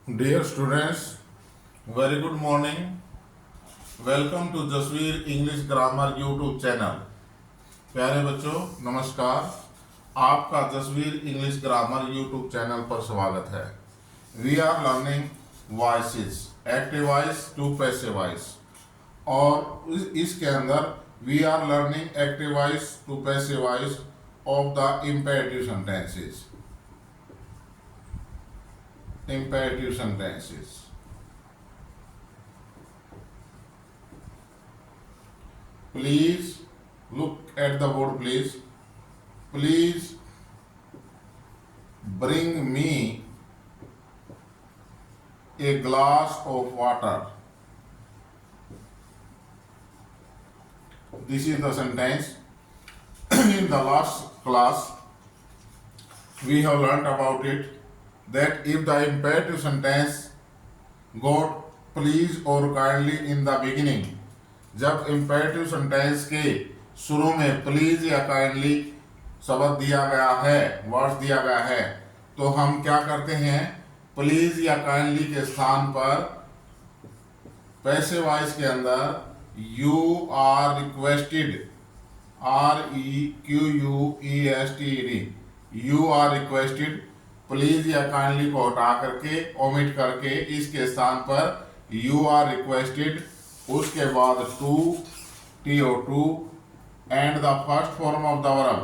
Dear students, very good morning. Welcome to Jasveer English grammar YouTube channel. प्यारे बच्चों नमस्कार, आपका Jasveer English grammar YouTube channel पर स्वागत है। We are learning voices, active voice to passive voice, और इसके अंदर we are learning active voice to passive voice of the imperative sentences. Imperative sentences. Please look at the board, please. Please bring me a glass of water. This is the sentence. In the last class, we have learnt about it, that if the imperative sentence got please or kindly in the beginning, जब imperative sentence के शुरू में please या kindly शब्द दिया गया है, words दिया गया है, तो हम क्या करते हैं, please या kindly के स्थान पर पैसिव वॉइस के अंदर you are requested, REQUESTED, you are requested, please या काइंडली को हटा करके ओमिट करके इसके स्थान पर यू आर रिक्वेस्टेड, उसके बाद to TO2 and the first form of the verb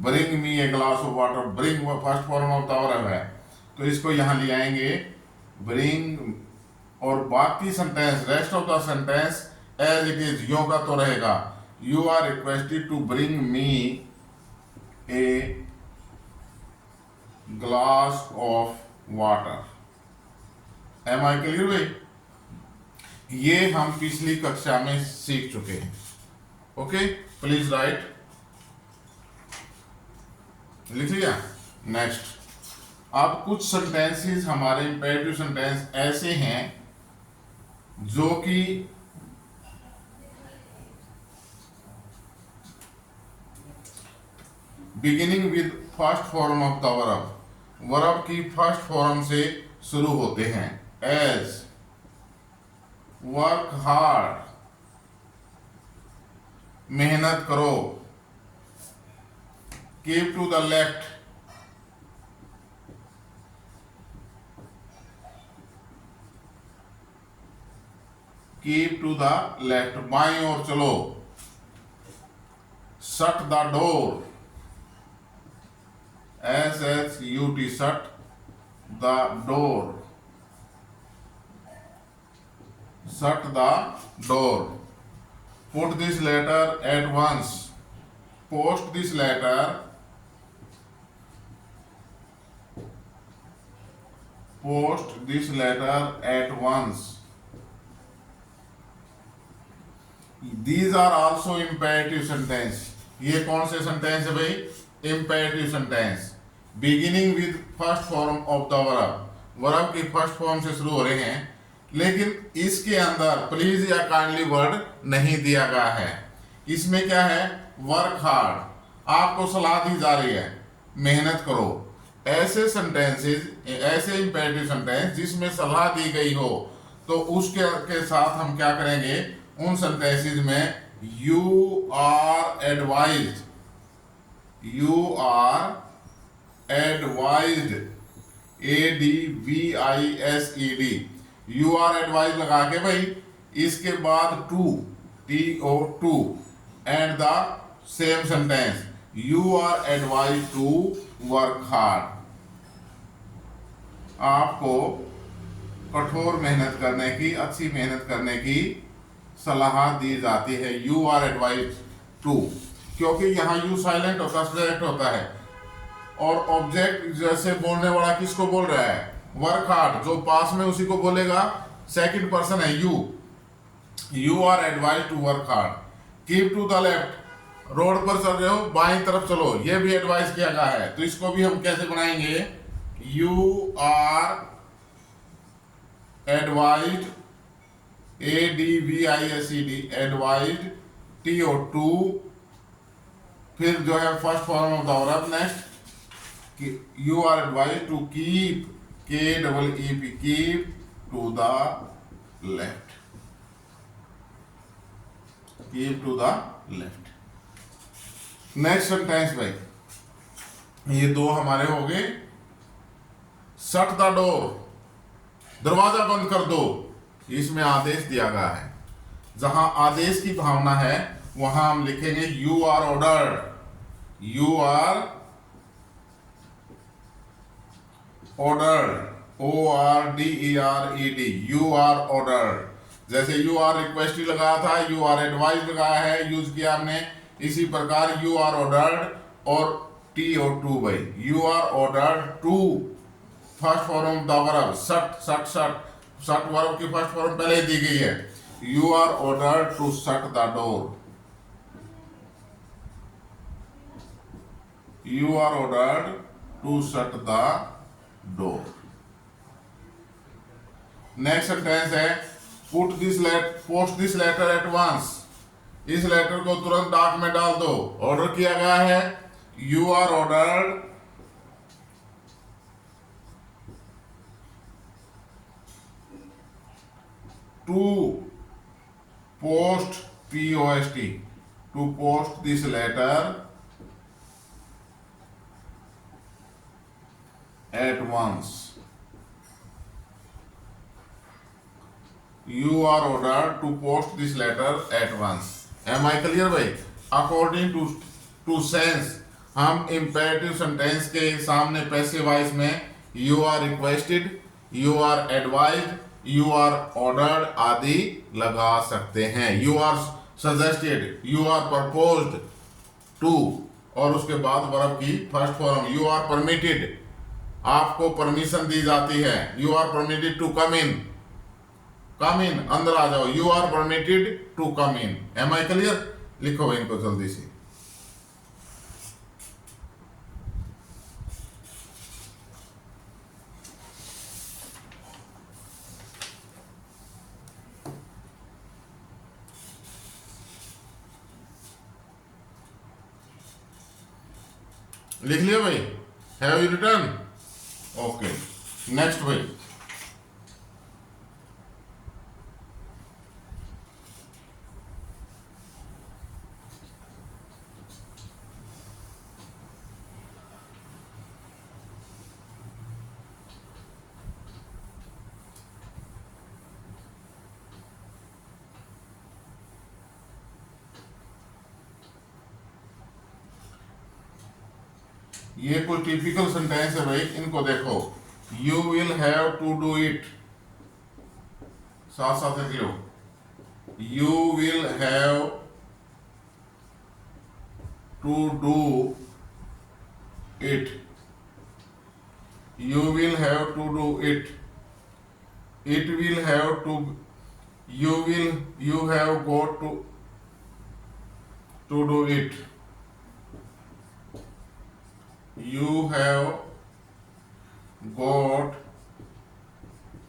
bring me a glass of water. Bring first form of the verb है, तो इसको यहाँ ले आएंगे ब्रिंग, और बाकी sentence rest of the sentence as it is यो का तो रहेगा, you are requested to bring me a glass of water. Am I clear भाई? ये हम पिछली कक्षा में सीख चुके हैं। ओके, प्लीज राइट, लिख लिया। नेक्स्ट, अब कुछ सेंटेंसेस हमारे इंपेरेटिव सेंटेंस ऐसे हैं जो कि beginning with first form of the verb, verb की फर्स्ट फॉर्म से शुरू होते हैं। एज, वर्क हार्ड, मेहनत करो। Keep to the left, keep to the left, बाईं ओर चलो। Shut the door, SHUT, shut the door, shut the door. Put this letter at once, post this letter, post this letter at once. These are also imperative sentence. ये कौन से sentence है भाई? imperative sentence beginning with first form of the verb, verb की first form से शुरू हो रहे हैं, लेकिन इसके अंदर प्लीज या काइंडली वर्ड नहीं दिया गया है। इसमें क्या है? वर्क हार्ड, आपको सलाह दी जा रही है मेहनत करो। ऐसे सेंटेंसेस, ऐसे इंपेरेटिव सेंटेंस जिसमें सलाह दी गई हो, तो उसके के साथ हम क्या करेंगे, उन सेंटेंसेस में you are advised, you are advised, ADVISED, you are advised लगा के भाई इसके बाद to TO2 and the same sentence you are advised to work hard। आपको कठोर मेहनत करने की, अच्छी मेहनत करने की सलाह दी जाती है। you are advised to, क्योंकि यहाँ यू साइलेंट होता है, सब्जेक्ट होता है, और ऑब्जेक्ट जैसे बोलने वाला किसको बोल रहा है? वर्क हार्ड, जो पास में उसी को बोलेगा, सेकंड पर्सन है you. You are advise to work hard. Keep to the left, road पर चल रहे हो बाईं तरफ चलो, ये भी एडवाइस किया गया है, तो इसको भी हम कैसे बनाएंगे? You are advise, ADVISED, advise TO2, फिर जो है first form of the verb next, you are advise to keep KEEP, keep to the left, keep to the left. Next sentence भाई, ये दो हमारे हो गए। शट द डोर, दरवाजा बंद कर दो, इसमें आदेश दिया गया है। जहां आदेश की भावना है वहां हम लिखेंगे you are ordered, you are ordered, ORDERED, you are ordered. जैसे यू आर रिक्वेस्टेड लगाया था, यू आर एडवाइज लगाया है, यूज किया हमने, इसी प्रकार यू आर ऑर्डर्ड और टी और टू भाई, you are ordered to, first form the verb shut, shut verb की फर्स्ट फॉर्म पहले ही दी गई है। You are ordered to shut the door, you are ordered to shut the door. Next sentence है post this letter at once, इस लेटर को तुरंत डाक में डाल दो। ऑर्डर किया गया है, you are ordered to post, POST, to post this letter at once, you are ordered to post this letter at once. Am I clear भाई? According to sense, हम imperative sentence के सामने passive voice में you are requested, you are advised, you are ordered आदि लगा सकते हैं। you are suggested, you are proposed to, और उसके बाद verb की first form you are permitted, आपको परमिशन दी जाती है, you are permitted to come in, कम इन, अंदर आ जाओ, you are permitted to come in. Am I clear? लिखो इनको जल्दी से। लिख लिया भाई? Have you return? Okay, next भाई, ये कोई टिपिकल सेंटेंस है भाई, इनको देखो। You will have to do it, साथ साथ लिख लो, you will have to do it, you will have to do it, it will have to, you have got to do it, you have got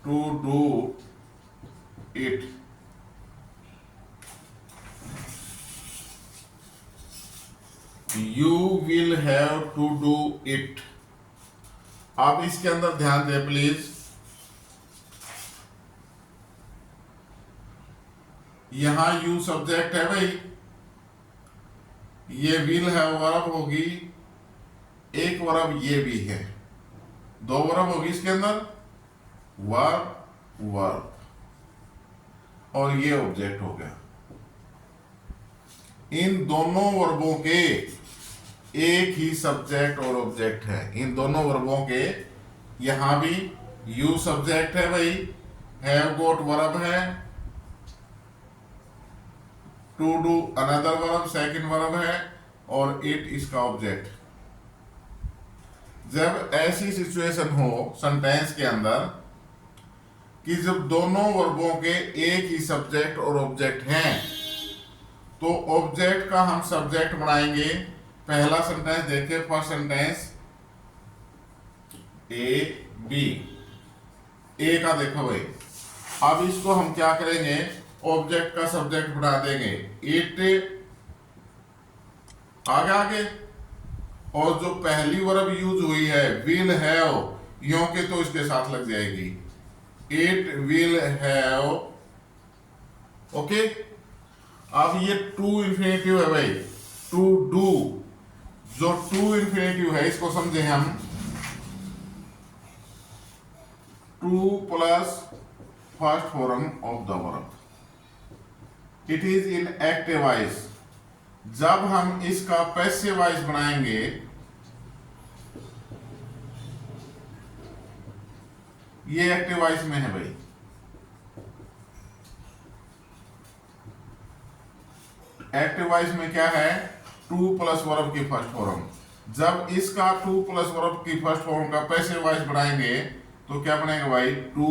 to do it, you will have to do it। आप इसके अंदर ध्यान दें please, यहां you subject है भाई, ये will have verb होगी, एक वर्ब ये भी है, दो वर्ब होगी इसके अंदर, वर्ब और ये ऑब्जेक्ट हो गया। इन दोनों वर्बों के एक ही सब्जेक्ट और ऑब्जेक्ट है, इन दोनों वर्बों के, यहां भी यू सब्जेक्ट है भाई, हैव गॉट वर्ब है, to do another verb second verb है, और इट इसका ऑब्जेक्ट। जब ऐसी सिचुएशन हो सेंटेंस के अंदर कि जब दोनों वर्बों के एक ही सब्जेक्ट और ऑब्जेक्ट हैं, तो ऑब्जेक्ट का हम सब्जेक्ट बनाएंगे। पहला सेंटेंस देखिए, फर्स्ट सेंटेंस ए बी, ए का देखो भाई, अब इसको हम क्या करेंगे, ऑब्जेक्ट का सब्जेक्ट बना देंगे, इट आगे, और जो पहली वर्ब यूज हुई है विल हैव, यों के तो इसके साथ लग जाएगी, इट विल हैव। ओके, अब ये टू इंफिनिटिव है भाई, टू डू, जो टू इंफिनिटिव है इसको समझे हम, two plus first form of the verb, it is in active voice. जब हम इसका पैसिव वॉइस बनाएंगे, ये एक्टिव वॉइस में है भाई, एक्टिव वॉइस में क्या है, टू प्लस वर्ब की फर्स्ट फॉर्म। जब इसका टू प्लस वर्ब की फर्स्ट फॉर्म का पैसिव वॉइस बनाएंगे तो क्या बनेगा भाई, to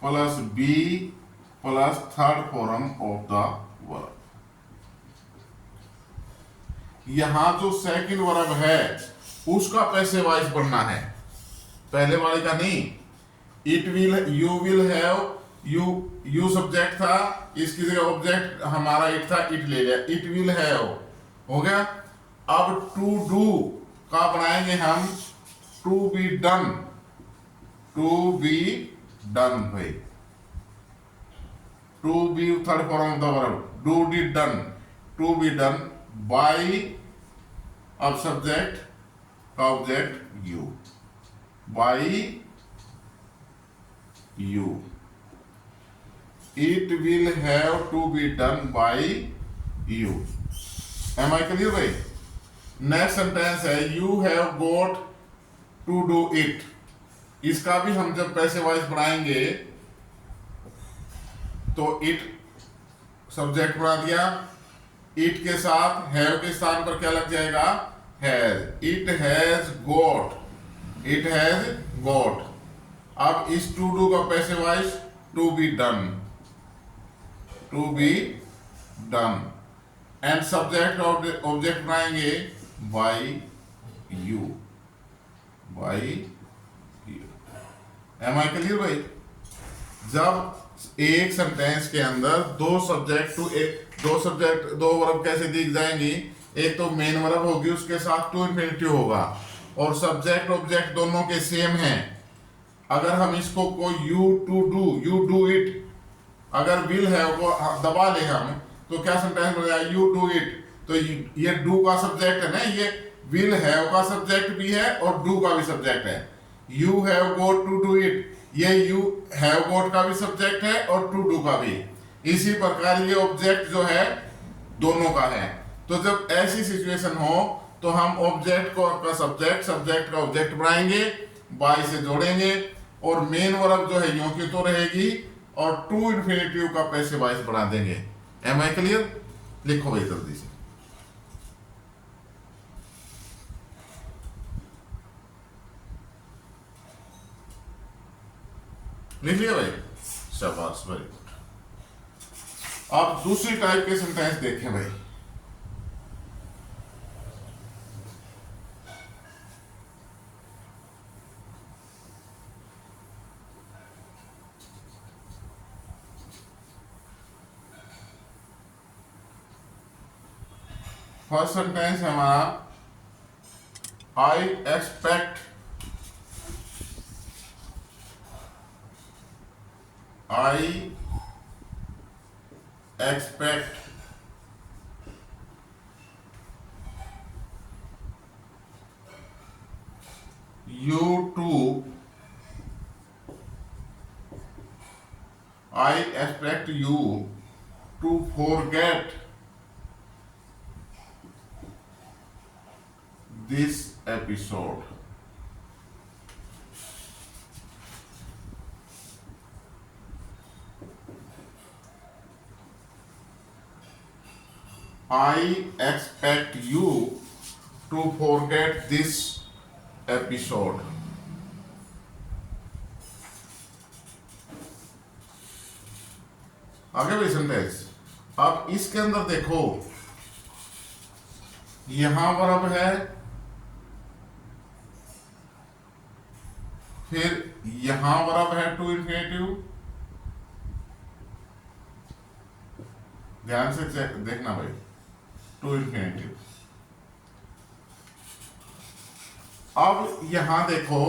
plus be plus third form of the verb. यहां जो सेकंड वर्ब है उसका पैसिव वॉइस बनना है, पहले वाले का नहीं। It will, you will have, you subject था, इसकी जगह ऑब्जेक्ट हमारा इट था, इट ले लिया, इट विल हैव हो गया। अब टू डू का बनाएंगे हम, to be done, to be done भाई, to be third form of the verb, do did done, to be done by, अब सब्जेक्ट का object you, by you, it will have to be done by you. Am I clear भाई? Next sentence है, you have got to do it. इसका भी हम जब passive voice बनाएंगे तो इट सब्जेक्ट बना दिया, इट के साथ हैव के स्थान पर क्या लग जाएगा, has, it has got, it has got. अब इस टू डू का passive voice to be done, to be done, and subject object बनाएंगे by you, by you. Am I clear भाई? जब एक सेंटेंस के अंदर दो सब्जेक्ट दो वर्ब कैसे दिख जाएंगी, एक तो मेन वर्ब होगी उसके साथ टू इंफिनिटिव होगा, और सब्जेक्ट ऑब्जेक्ट दोनों के सेम हैं। अगर हम इसको कोई you to do, you do it, अगर विल है वो दबा ले हम तो क्या सेंटेंस बन जाएगा, यू डू इट। तो ये डू का सब्जेक्ट है ना, ये विल हैव का सब्जेक्ट भी है और डू का भी सब्जेक्ट है। You have got to do it, ये यू हैव गोट का भी सब्जेक्ट है और टू डू का भी। इसी प्रकार ये ऑब्जेक्ट जो है दोनों का है। तो जब ऐसी सिचुएशन हो तो हम ऑब्जेक्ट को का सब्जेक्ट, सब्जेक्ट का ऑब्जेक्ट बनाएंगे, बाई से जोड़ेंगे, और मेन वर्ब जो है यूं की तो रहेगी, और टू इंफिनिटिव का पैसिव वॉइस बना देंगे। Am I clear? लिखो भाई जल्दी से। लिख लिया भाई? शाबाश, वेरी गुड। अब दूसरी टाइप के सेंटेंस देखें भाई। फर्स्ट सेंटेंस है हमारा, I expect, I expect you to, I expect you to forget this episode. I expect you to forget this episode. आगे भी सेंटेंस। अब इसके अंदर देखो, यहां वर्ब है, फिर यहां वर्ब है टू इंफिनिटिव, ध्यान से देखना भाई, टू इंफिनिटिव। अब यहां देखो,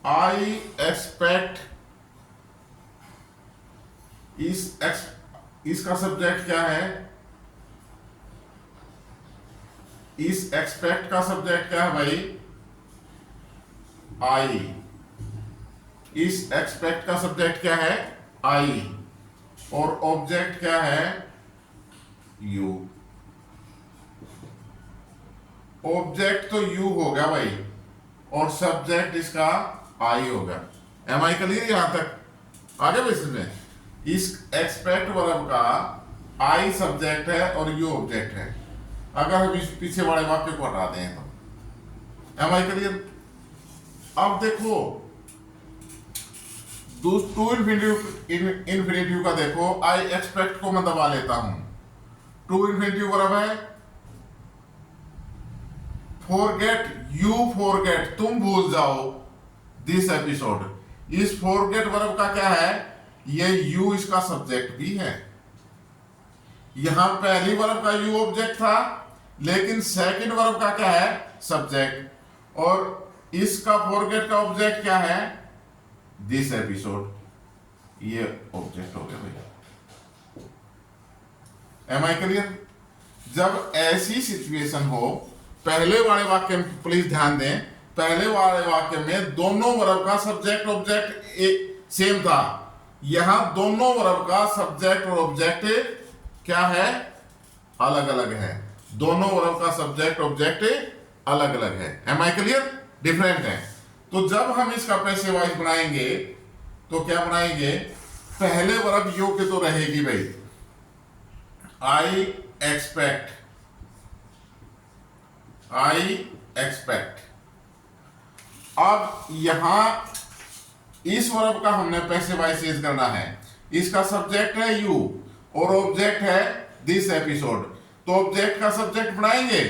आई एक्सपेक्ट, इसका सब्जेक्ट क्या है? इस एक्सपेक्ट का सब्जेक्ट क्या है भाई? आई। इस एक्सपेक्ट का सब्जेक्ट क्या है? आई। और ऑब्जेक्ट क्या है? यू। ऑब्जेक्ट तो यू हो गया भाई, और सब्जेक्ट इसका आई होगा। एम आई क्लियर यहां तक? आगे भी इसमें इस एक्सपेक्ट वर्ब का आई सब्जेक्ट है और यू ऑब्जेक्ट है। अगर हम इस पीछे वाले वाक्य को हटा दें तो एम आई क्लियर? अब देखो टू इन्फिनेटिव का देखो, आई एक्सपेक्ट को मैं दबा लेता हूं। टू इन्फिनेटिव वर्ब है फॉरगेट, यू फॉरगेट, तुम भूल जाओ दिस एपिसोड। इस फॉरगेट वर्ब का क्या है? ये यू इसका सब्जेक्ट भी है। यहां पहली वर्ब का यू ऑब्जेक्ट था, लेकिन सेकंड वर्ब का क्या है? सब्जेक्ट। और इसका फॉरगेट का ऑब्जेक्ट क्या है? This episode. ये ऑब्जेक्ट हो गया भाई। Am I clear? जब ऐसी सिचुएशन हो, पहले वाले वाक्य में प्लीज ध्यान दें, पहले वाले वाक्य में दोनों वर्ब का सब्जेक्ट ऑब्जेक्ट सेम था। यहां दोनों वर्ब का सब्जेक्ट और ऑब्जेक्ट क्या है? अलग अलग है। दोनों वर्ब का सब्जेक्ट ऑब्जेक्ट अलग अलग है। M I clear? डिफरेंट है। तो जब हम इसका पैसिव वॉइस बनाएंगे तो क्या बनाएंगे? पहले वर्ब यू के तो रहेगी भाई, आई एक्सपेक्ट, आई एक्सपेक्ट। अब यहां इस वर्ब का हमने पैसिव वॉइस यूज करना है। इसका सब्जेक्ट है यू और ऑब्जेक्ट है दिस एपिसोड। तो ऑब्जेक्ट का सब्जेक्ट बनाएंगे,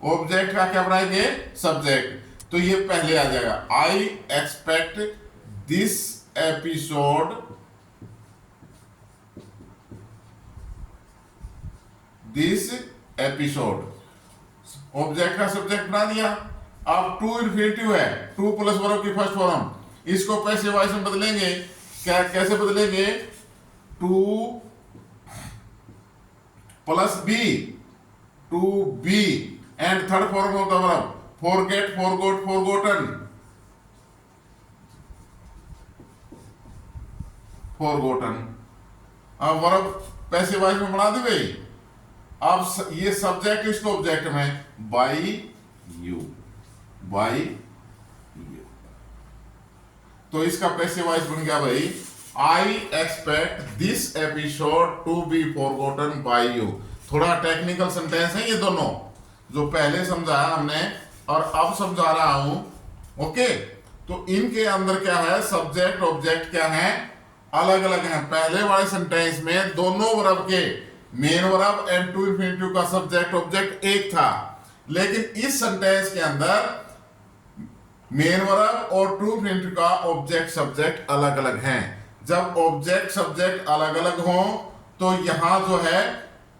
ऑब्जेक्ट का क्या बनाएंगे? सब्जेक्ट। तो ये पहले आ जाएगा, I expect this episode, this episode. Object का सब्जेक्ट बना दिया। अब टू इन्फिनेटिव है, टू प्लस वर्ब की फर्स्ट फॉर्म। इसको पैसिव वॉइस में बदलेंगे। क्या कैसे बदलेंगे? To plus be, to be, and third form of the verb forget, forgot, forgotten, forgotten. अब वर्ब पैसिव वॉइस में बना दी गई। अब ये सब्जेक्ट इसको ऑब्जेक्ट में बाई यू, बाई यू। तो इसका पैसिव वॉइस बन गया भाई, I expect this episode to be forgotten by you. थोड़ा टेक्निकल सेंटेंस है ये दोनों, जो पहले समझाया हमने और अब समझा रहा हूं। ओके, तो इनके अंदर क्या है? सब्जेक्ट ऑब्जेक्ट क्या है? अलग अलग हैं। पहले वाले सेंटेंस में दोनों वर्ब के main verb and to infinitive का सब्जेक्ट ऑब्जेक्ट एक था, लेकिन इस सेंटेंस के अंदर मेन वर्ब और टू इन्फिनेटिव का ऑब्जेक्ट सब्जेक्ट अलग अलग हैं। जब ऑब्जेक्ट सब्जेक्ट अलग अलग हों तो यहां जो है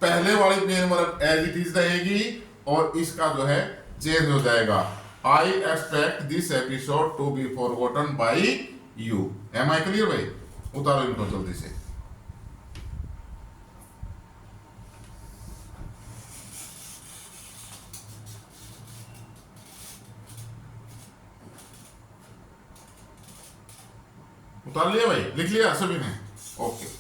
पहले वाली main verb as it is रहेगी और इसका जो है चेंज हो जाएगा। I expect this episode to be forgotten by you. Am I clear भाई? उतारो इनको जल्दी से। उतार लिया भाई? लिख लिया सभी ने? ओके।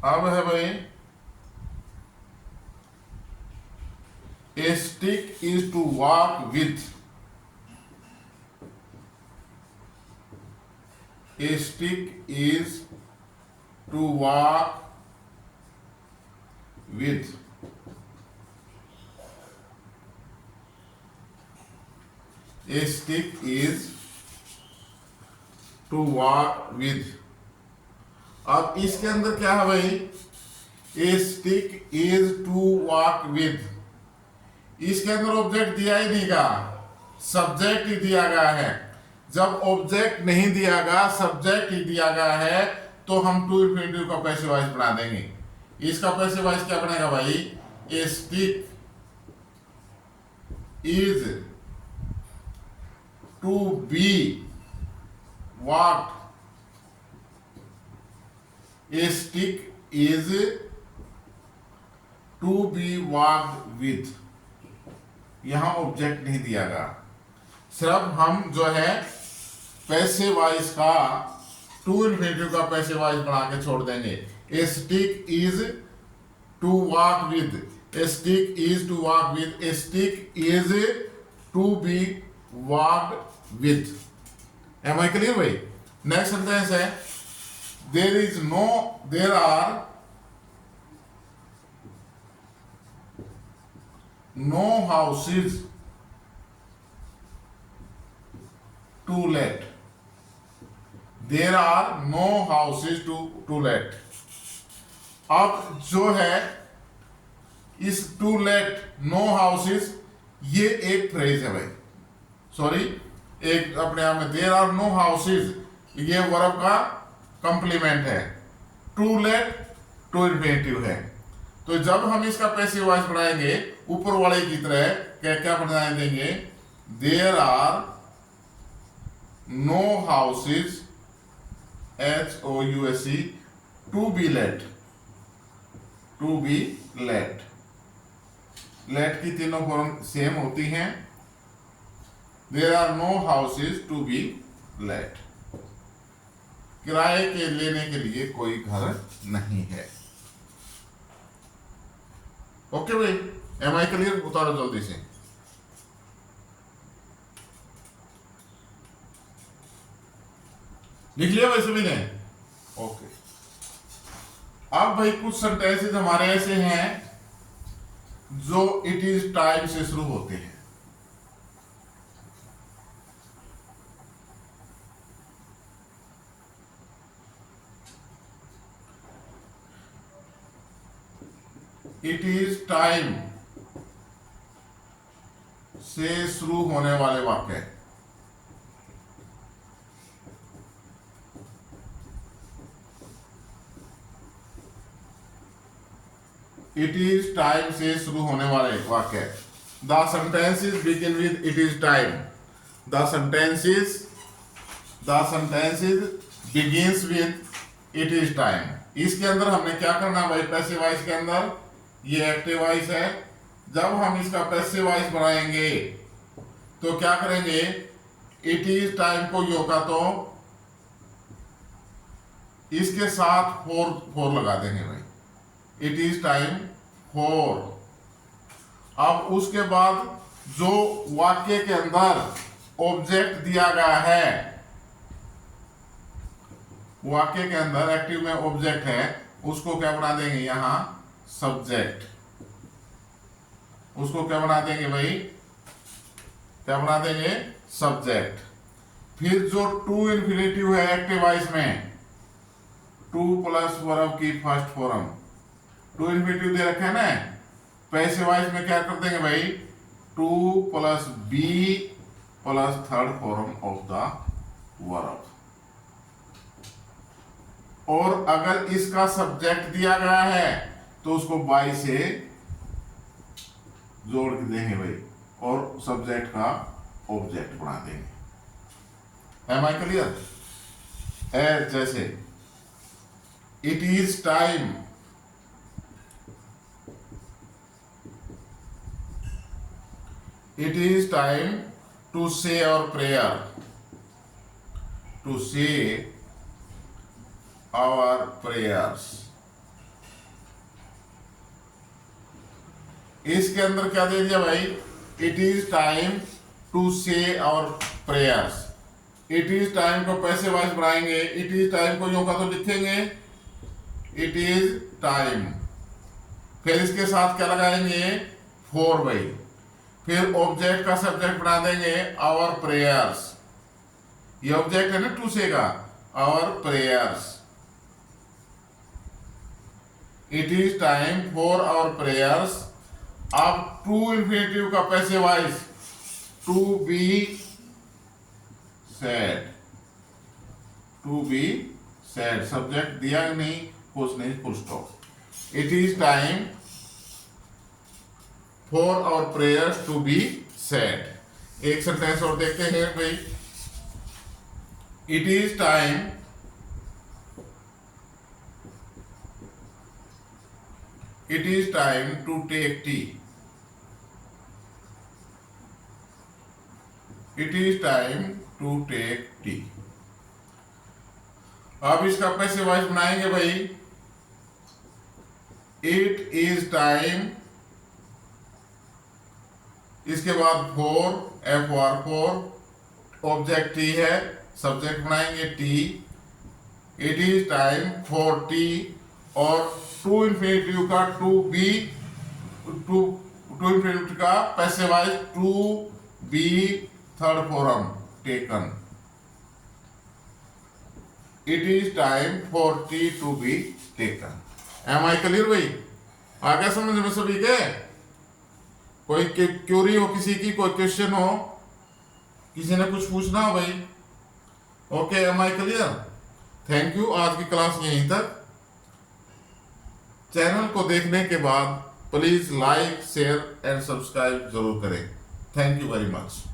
अब है भाई, a stick is to walk with, a stick is to walk with, a stick is to walk with। अब इसके अंदर क्या है भाई? a stick is to walk with, इसके अंदर ऑब्जेक्ट दिया ही नहीं का, सब्जेक्ट ही दिया गया है। जब ऑब्जेक्ट नहीं दिया गया, सब्जेक्ट ही दिया गया है, तो हम टू इंफिनिटिव का पैसिव वॉइस बना देंगे। इसका पैसिव वॉइस क्या बनेगा भाई? A stick is to be what, a stick is to be walked with. यहां ऑब्जेक्ट नहीं दिया गया, सिर्फ हम जो है पैसिव वॉइस का टू इंफिनिटिव का पैसिव वॉइस बना के छोड़ देंगे। A stick is to walk with, a stick is to walk with, a stick is to be walked with. M I clear भाई? नेक्स्ट सेंटेंस है there are no houses to let, there are no houses to let। अब जो है इस to late, no houses, ये एक phrase है भाई, सॉरी एक अपने आप में। देयर आर नो हाउसेस ये वर्ब का कंप्लीमेंट है, टू लेट टू इंफिनिटिव है। तो जब हम इसका पैसिव वॉइस बनाएंगे ऊपर वाले की तरह क्या बना देंगे? There are no houses HOUSE to be let, to be let. Let की तीनों फॉर्म सेम होती हैं। There are no houses to be let, किराए के लेने के लिए कोई घर नहीं है। ओके भाई, एम आई क्लियर? उतारो जल्दी से। लिख लिया भाई सभी ने? ओके। अब भाई कुछ सेंटेंसेस हमारे ऐसे हैं जो इट इज टाइम से शुरू होते हैं। इट इज टाइम से शुरू होने वाले वाक्य। इट इज टाइम से शुरू होने वाले वाक्य। The sentences begin with it is time. The sentences begins with it is time. इसके अंदर हमने क्या करना भाई? पैसिव वॉइस के अंदर ये एक्टिव वॉइस है। जब हम इसका पैसिव वॉइस बनाएंगे तो क्या करेंगे? इट इज टाइम को योगा तो इसके साथ फोर लगा देंगे भाई। It is time four. अब उसके बाद जो वाक्य के अंदर ऑब्जेक्ट दिया गया है, वाक्य के अंदर एक्टिव में ऑब्जेक्ट है, उसको क्या बना देंगे? यहां सब्जेक्ट। उसको क्या बना देंगे भाई? क्या बना देंगे? सब्जेक्ट। फिर जो टू इंफिनिटिव है एक्टिव वॉइस में, टू प्लस वर्ब की फर्स्ट फॉर्म, टू इंफिनिटिव दे रखे हैं ना, पैसिव वॉइस में क्या कर देंगे भाई? To plus be plus third form of the verb. और अगर इसका सब्जेक्ट दिया गया है तो उसको बाई से जोड़ के देंगे भाई, और सब्जेक्ट का ऑब्जेक्ट बना देंगे। Am I clear? जैसे it is time, it is time to say our prayer, to say our prayers. इसके अंदर क्या दे दिया भाई? It is time to say our prayers. It is time को पैसिव वॉइस बनाएंगे, इट इज टाइम को यूं का तो लिखेंगे इट इज टाइम, फिर इसके साथ क्या लगाएंगे? फोर भाई। फिर ऑब्जेक्ट का सब्जेक्ट बना देंगे आवर प्रेयर्स। ये ऑब्जेक्ट है ना टू से का, our prayers. It is time for our prayers. अब टू इंफिनिटिव का passive voice, to be said, to be said, subject दिया नहीं, कुछ नहीं, full stop. It is time for our prayers to be said. एक सेंटेंस और देखते हैं भाई। It is time, it is time to take tea, it is time to take tea. अब इसका पैसे वाइज बनाएंगे भाई। इट इज टाइम, इसके बाद for, F R for, object tea है, सब्जेक्ट बनाएंगे tea. It is time for tea, और टू इंफिनिटिव का टू बी, टू इंफिनिटिव का passive voice to be third form taken. It is time for tea to be taken. Am I clear भाई? आ गया समझ में सभी के? कोई क्यूरी हो किसी की, कोई क्वेश्चन हो, किसी ने कुछ पूछना हो भाई? Okay, am I clear? Thank you. आज की क्लास यहीं तक। चैनल को देखने के बाद please like, share and subscribe जरूर करें। Thank you very much.